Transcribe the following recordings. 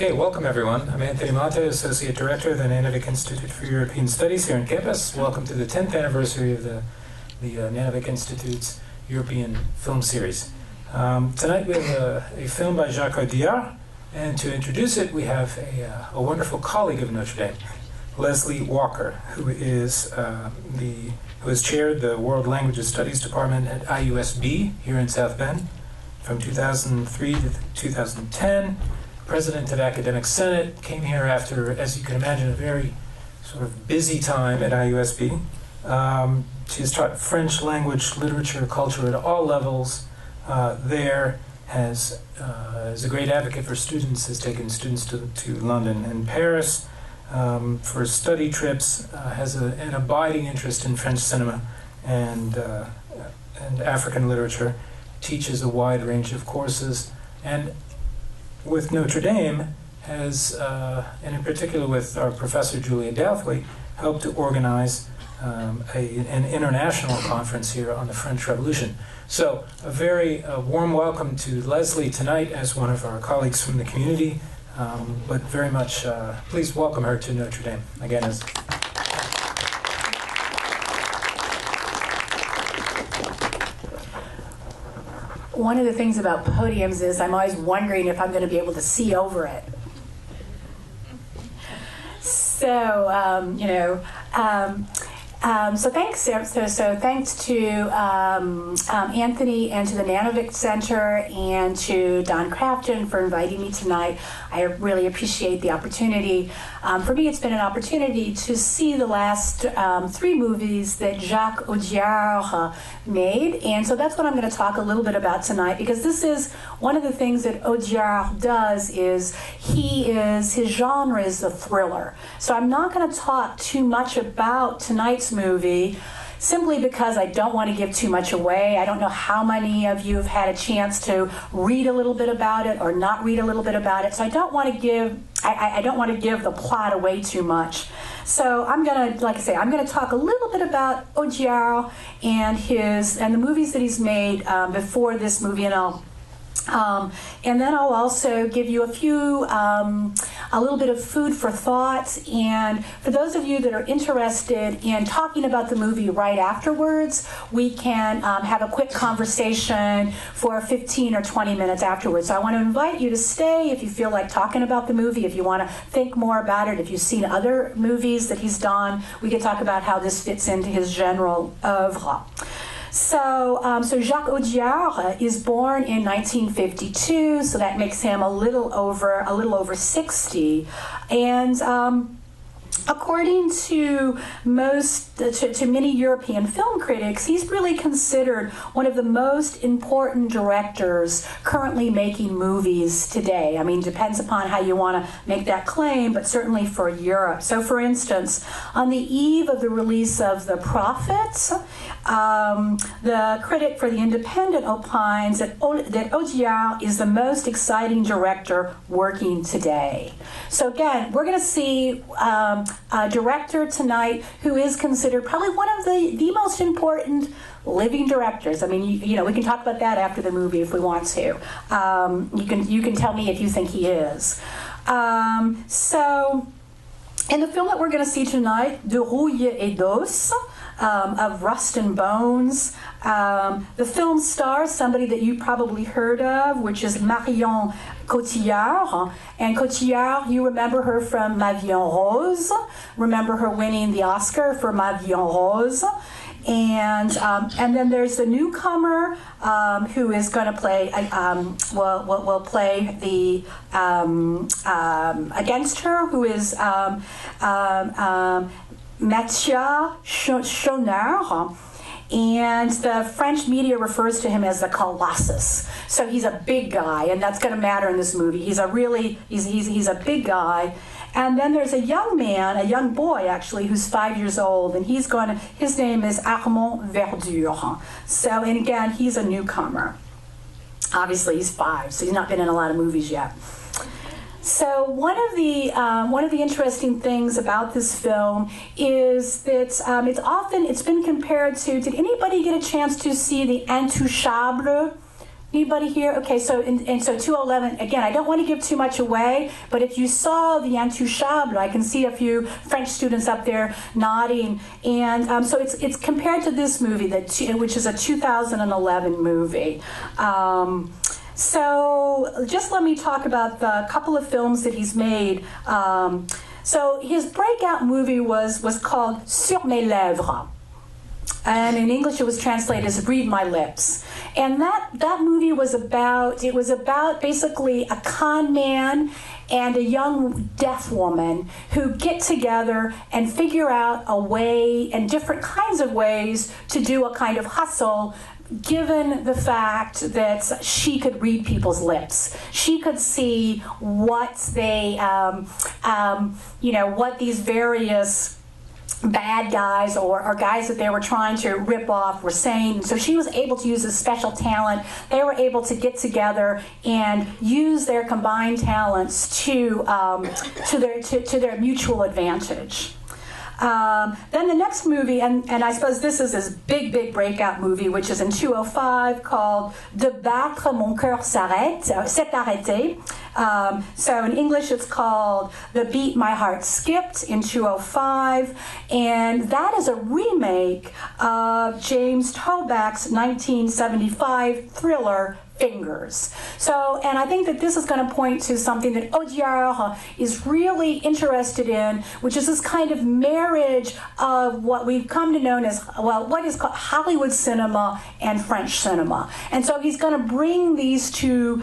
Okay, welcome everyone. I'm Anthony Mata, Associate Director of the Nanovic Institute for European Studies here on campus. Welcome to the 10th anniversary of the Nanovic Institute's European Film Series. Tonight we have a film by Jacques Audiard, and to introduce it we have a wonderful colleague of Notre Dame, Leslie Walker, who has chaired the World Languages Studies Department at IUSB here in South Bend from 2003 to 2010. President of Academic Senate, came here after, as you can imagine, a very sort of busy time at IUSB. She has taught French language, literature, culture at all levels there, is a great advocate for students, has taken students to London and Paris for study trips, has an abiding interest in French cinema and African literature, teaches a wide range of courses, and with Notre Dame has, and in particular with our professor Julia Douthwaite, helped to organize an international conference here on the French Revolution. So a very warm welcome to Leslie tonight as one of our colleagues from the community, but very much please welcome her to Notre Dame. Again, as one of the things about podiums is I'm always wondering if I'm going to be able to see over it. So, so thanks. So thanks to Anthony and to the Nanovic Center and to Don Crafton for inviting me tonight. I really appreciate the opportunity. For me, it's been an opportunity to see the last 3 movies that Jacques Audiard made, and so that's what I'm going to talk a little bit about tonight, because this is one of the things that Audiard does is his genre is the thriller. So I'm not going to talk too much about tonight's movie, simply because I don't want to give too much away. I don't know how many of you have had a chance to read a little bit about it or not read a little bit about it. So I don't want to give the plot away too much. So I'm gonna, like I say, I'm gonna talk a little bit about Audiard and the movies that he's made before this movie, and then I'll also give you a little bit of food for thought. And for those of you that are interested in talking about the movie right afterwards, we can have a quick conversation for 15 or 20 minutes afterwards. So I want to invite you to stay if you feel like talking about the movie, if you want to think more about it, if you've seen other movies that he's done, we can talk about how this fits into his general oeuvre. So Jacques Audiard is born in 1952, so that makes him a little over 60, and according to many European film critics, he's really considered one of the most important directors currently making movies today. I mean, depends upon how you want to make that claim, but certainly for Europe. So, for instance, on the eve of the release of The Prophet, the critic for The Independent opines that Audiard is the most exciting director working today. So again, we're going to see a director tonight who is considered probably one of the most important living directors. I mean, we can talk about that after the movie if we want to. You can tell me if you think he is. So, in the film that we're going to see tonight, De Rouille et d'Os, of Rust and Bones, the film stars somebody that you probably heard of, which is Marion Cotillard. And Cotillard, you remember her from Ma Vie en Rose. Remember her winning the Oscar for Ma Vie en Rose. And then there's the newcomer who is going to play, will play the against her, who is Mathieu Chonard, and the French media refers to him as the Colossus. So he's a big guy, and that's going to matter in this movie. He's a big guy. And then there's a young boy actually, who's 5 years old, and his name is Armand Verdure. So, and again, he's a newcomer. Obviously, he's 5, so he's not been in a lot of movies yet. So one of the interesting things about this film is that it's been compared to. Did anybody get a chance to see the Intouchables Anybody here? Okay, so and so 2011, again, I don't want to give too much away, but if you saw The Intouchable, I can see a few French students up there nodding. And so it's compared to this movie, which is a 2011 movie. So just let me talk about the couple of films that he's made. So his breakout movie was called Sur mes lèvres. And in English it was translated as Read My Lips. And that movie was about basically a con man and a young deaf woman who get together and figure out a way and different kinds of ways to do a kind of hustle, given the fact that she could read people's lips. She could see what they, what these various bad guys or guys that they were trying to rip off were saying. So she was able to use a special talent. They were able to get together and use their combined talents to their mutual advantage. Then the next movie, and I suppose this is his big breakout movie, which is in 2005, called De battre mon cœur s'est arrêté. So in English it's called The Beat My Heart Skipped in 2005, and that is a remake of James Toback's 1975 thriller Fingers. So, and I think that this is going to point to something that Audiard is really interested in, which is this kind of marriage of what we've come to know as, well, what is called Hollywood cinema and French cinema. And so he's going to bring these two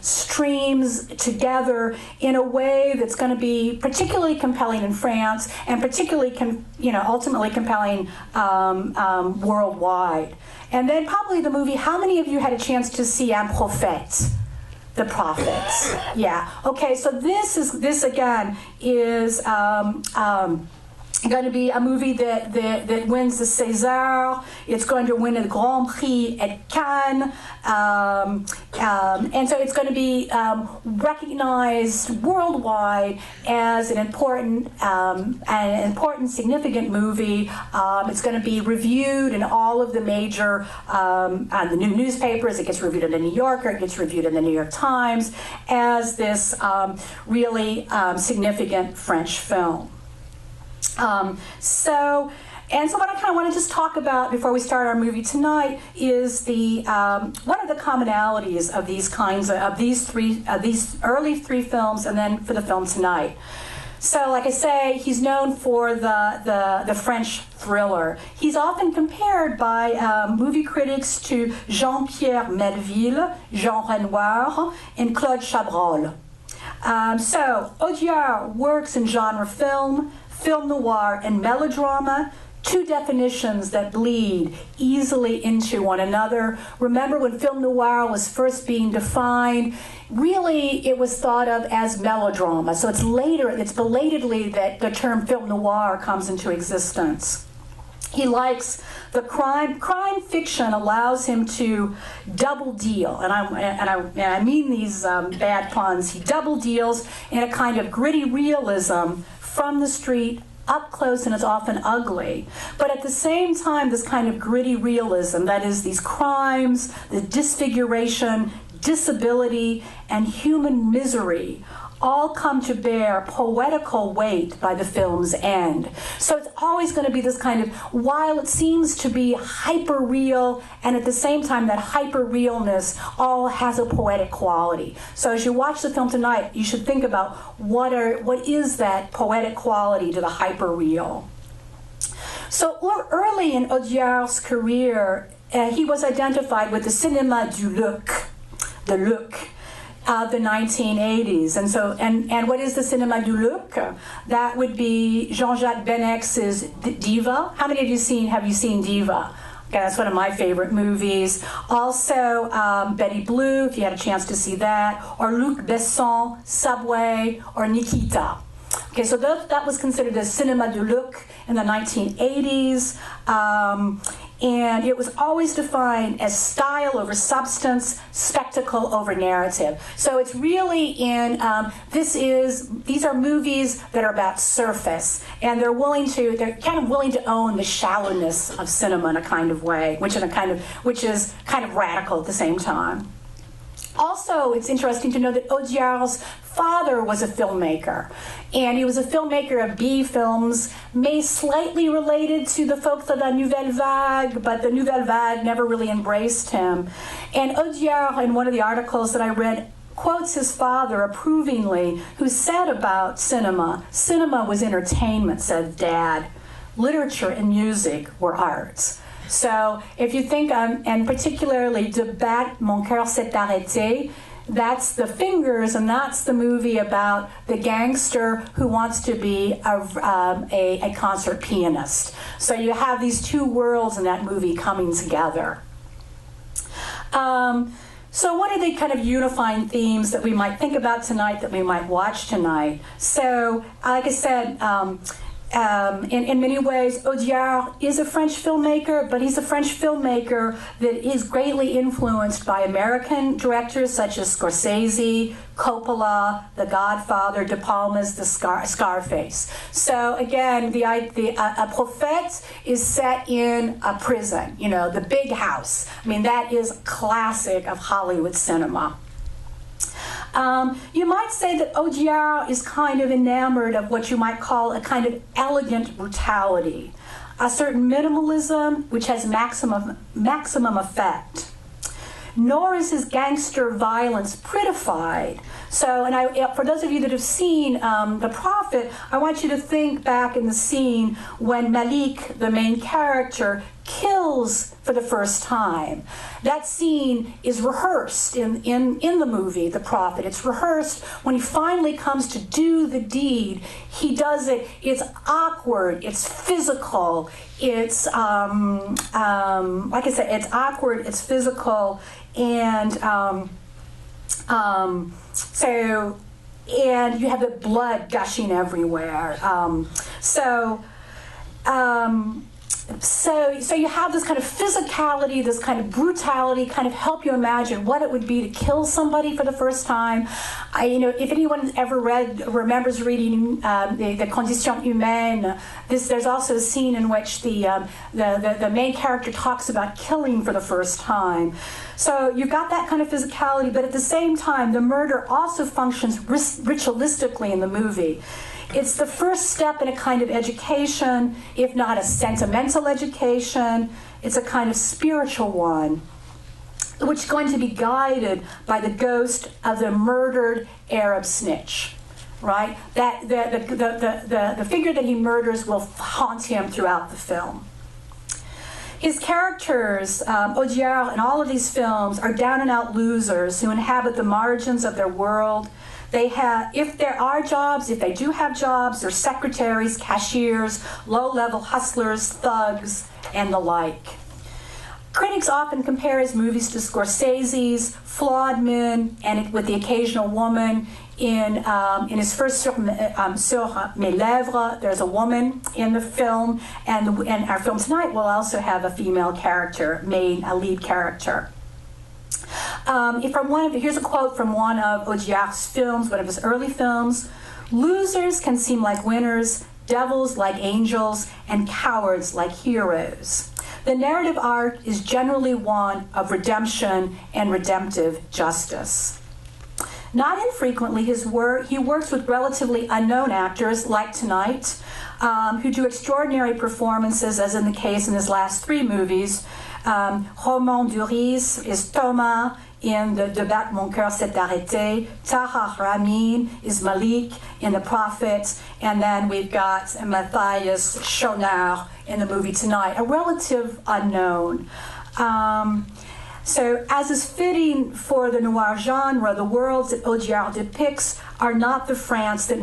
streams together in a way that's going to be particularly compelling in France and particularly, ultimately compelling worldwide. And then probably the movie, how many of you had a chance to see Un Prophète? The Prophets. Yeah. Okay, so this again is going to be a movie that wins the César. It's going to win a Grand Prix at Cannes. And so it's going to be recognized worldwide as an important, significant movie. It's going to be reviewed in all of the major the new newspapers. It gets reviewed in the New Yorker. It gets reviewed in the New York Times as this really significant French film. So what I kind of want to just talk about before we start our movie tonight is the what are the commonalities of these kinds of these early three films, and then for the film tonight. So, like I say, he's known for the French thriller. He's often compared by movie critics to Jean-Pierre Melville, Jean Renoir, and Claude Chabrol. So Audiard works in genre film noir, and melodrama, two definitions that bleed easily into one another. Remember when film noir was first being defined, really it was thought of as melodrama. So it's belatedly that the term film noir comes into existence. He likes the crime fiction allows him to double deal, and I mean these bad puns. He double deals in a kind of gritty realism from the street, up close, and it's often ugly. But at the same time, this kind of gritty realism, that is these crimes, the disfiguration, disability, and human misery, all come to bear poetical weight by the film's end. So it's always going to be this kind of, while it seems to be hyper-real, and at the same time that hyper-realness all has a poetic quality. So as you watch the film tonight, you should think about what is that poetic quality to the hyper-real. So early in Audiard's career, he was identified with the cinéma du look, the look, the 1980s. And so, and what is the cinéma du look? That would be Jean-Jacques Benex's Diva. How many of you have you seen Diva? Okay, that's one of my favorite movies. Also, Betty Blue, if you had a chance to see that, or Luc Besson, Subway, or Nikita. Okay, so that was considered a cinéma du look in the 1980s. And it was always defined as style over substance, spectacle over narrative. So it's really these are movies that are about surface, and they're kind of willing to own the shallowness of cinema in a kind of way, which is kind of radical at the same time. Also, it's interesting to know that Audiard's father was a filmmaker, and he was a filmmaker of B films, slightly related to the folks of la Nouvelle Vague, but the Nouvelle Vague never really embraced him. And Audiard, in one of the articles that I read, quotes his father approvingly, who said about cinema was entertainment, said Dad. Literature and music were arts. So if you think, and particularly De Bat, Mon cœur s'est arrêté, that's the Fingers, and that's the movie about the gangster who wants to be a concert pianist. So you have these two worlds in that movie coming together. So what are the kind of unifying themes that we might think about tonight, that we might watch tonight? So, like I said, in many ways, Audiard is a French filmmaker, but he's a French filmmaker that is greatly influenced by American directors such as Scorsese, Coppola, The Godfather, De Palma's Scarface. So again, a Prophète is set in a prison, the big house. I mean, that is classic of Hollywood cinema. You might say that Audiard is kind of enamored of what you might call a kind of elegant brutality, a certain minimalism which has maximum effect. Nor is his gangster violence prettified. So, for those of you that have seen The Prophet, I want you to think back in the scene when Malik, the main character, kills for the first time. That scene is rehearsed in the movie, The Prophet. It's rehearsed when he finally comes to do the deed. He does it. It's awkward. It's physical. It's, like I said, it's awkward. It's physical. And and you have the blood gushing everywhere. So you have this kind of physicality, this kind of brutality, kind of help you imagine what it would be to kill somebody for the first time. If anyone ever remembers reading the Conditions Humaines, there's also a scene in which the main character talks about killing for the first time. So you've got that kind of physicality, but at the same time, the murder also functions ritualistically in the movie. It's the first step in a kind of education, if not a sentimental education. It's a kind of spiritual one, which is going to be guided by the ghost of the murdered Arab snitch, right? That the figure that he murders will haunt him throughout the film. His characters, Audiard, in all of these films, are down-and-out losers who inhabit the margins of their world. If they do have jobs, they're secretaries, cashiers, low-level hustlers, thugs, and the like. Critics often compare his movies to Scorsese's, flawed men, and with the occasional woman. In his first Sur Mes Lèvres, there's a woman in the film, and our film tonight will also have a female character, a lead character. Here's a quote from one of Audiard's films, one of his early films. "Losers can seem like winners, devils like angels, and cowards like heroes. The narrative arc is generally one of redemption and redemptive justice." Not infrequently, he works with relatively unknown actors, like tonight, who do extraordinary performances, as in the case in his last three movies. Romain Duris is Thomas in De Bat, Mon cœur s'est arrêté. Tahar Ramin is Malik in The Prophet. And then we've got Matthias Schoenaerts in the movie tonight, a relative unknown. So, as is fitting for the noir genre, the worlds that Audiard depicts are not the France that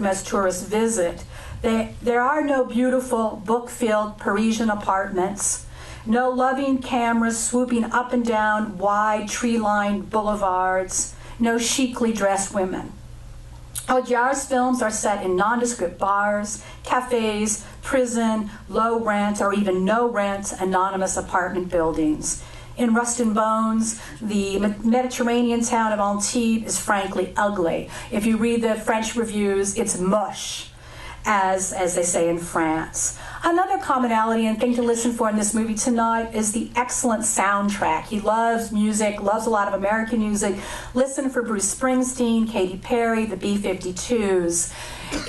most tourists visit. There are no beautiful book-filled Parisian apartments, no loving cameras swooping up and down wide tree-lined boulevards, no chicly dressed women. Audiard's films are set in nondescript bars, cafes, prison, low rent or even no rent anonymous apartment buildings. In Rust and Bones, the Mediterranean town of Antibes is frankly ugly. If you read the French reviews, it's mush, as they say in France. Another commonality and thing to listen for in this movie tonight is the excellent soundtrack. He loves music, loves a lot of American music. Listen for Bruce Springsteen, Katy Perry, the B-52s.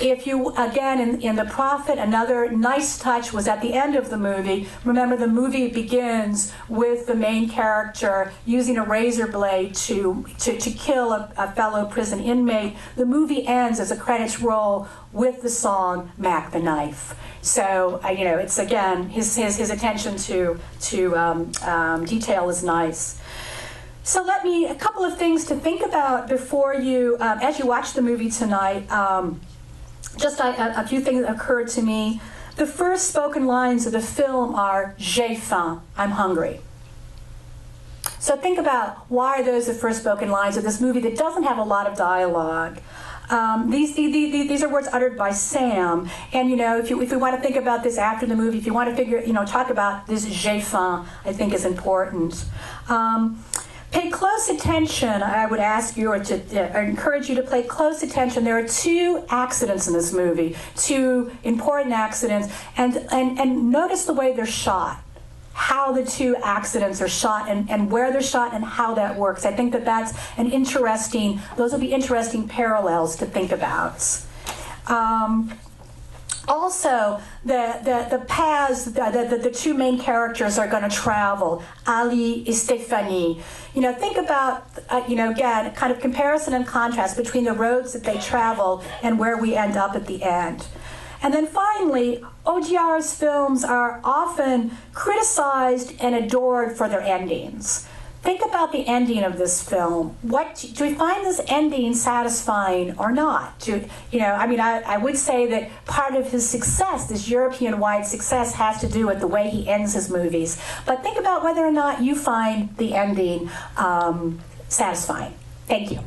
If you, again, in The Prophet, another nice touch was at the end of the movie. Remember, the movie begins with the main character using a razor blade to kill a fellow prison inmate. The movie ends as the credits roll with the song Mac the Knife. So, it's, again, his attention to detail is nice. So a couple of things to think about before you, as you watch the movie tonight. Just a few things that occurred to me. The first spoken lines of the film are "J'ai faim," I'm hungry. So think about, why are those the first spoken lines of this movie that doesn't have a lot of dialogue? These are words uttered by Sam, and if we want to think about this after the movie, if you want to talk about this "J'ai faim," I think is important. Pay close attention. I would ask you, or encourage you to pay close attention. There are two accidents in this movie, two important accidents, and notice the way they're shot, how the two accidents are shot, and where they're shot, and how that works. I think that's those will be interesting parallels to think about. Also, the paths the two main characters are going to travel, Ali and Stephanie. Think about, again, kind of comparison and contrast between the roads that they travel and where we end up at the end. And then finally, Audiard's films are often criticized and adored for their endings. Think about the ending of this film. Do we find this ending satisfying or not? I would say that part of his success, this European-wide success, has to do with the way he ends his movies. But think about whether or not you find the ending satisfying. Thank you.